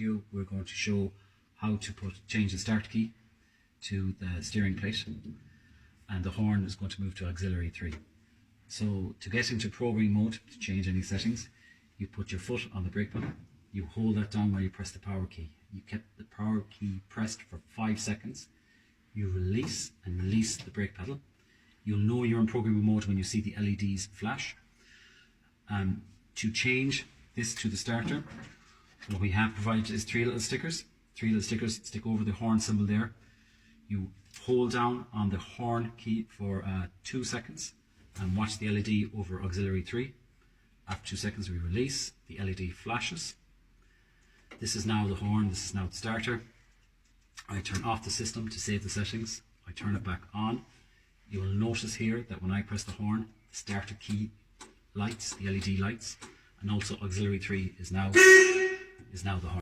video we're going to show how to change the start key to the steering plate, and the horn is going to move to auxiliary 3. So to get into programming mode, to change any settings, you put your foot on the brake pedal, you hold that down while you press the power key. You keep the power key pressed for 5 seconds, you release the brake pedal. You'll know you're in programming mode when you see the LEDs flash. To change this to the starter, what we have provided is 3 little stickers. 3 little stickers stick over the horn symbol there. You hold down on the horn key for 2 seconds and watch the LED over auxiliary 3. After 2 seconds we release, the LED flashes. This is now the horn, this is now the starter. I turn off the system to save the settings. I turn it back on. You will notice here that when I press the horn, the starter key lights, the LED lights, and also auxiliary 3 is now the horn.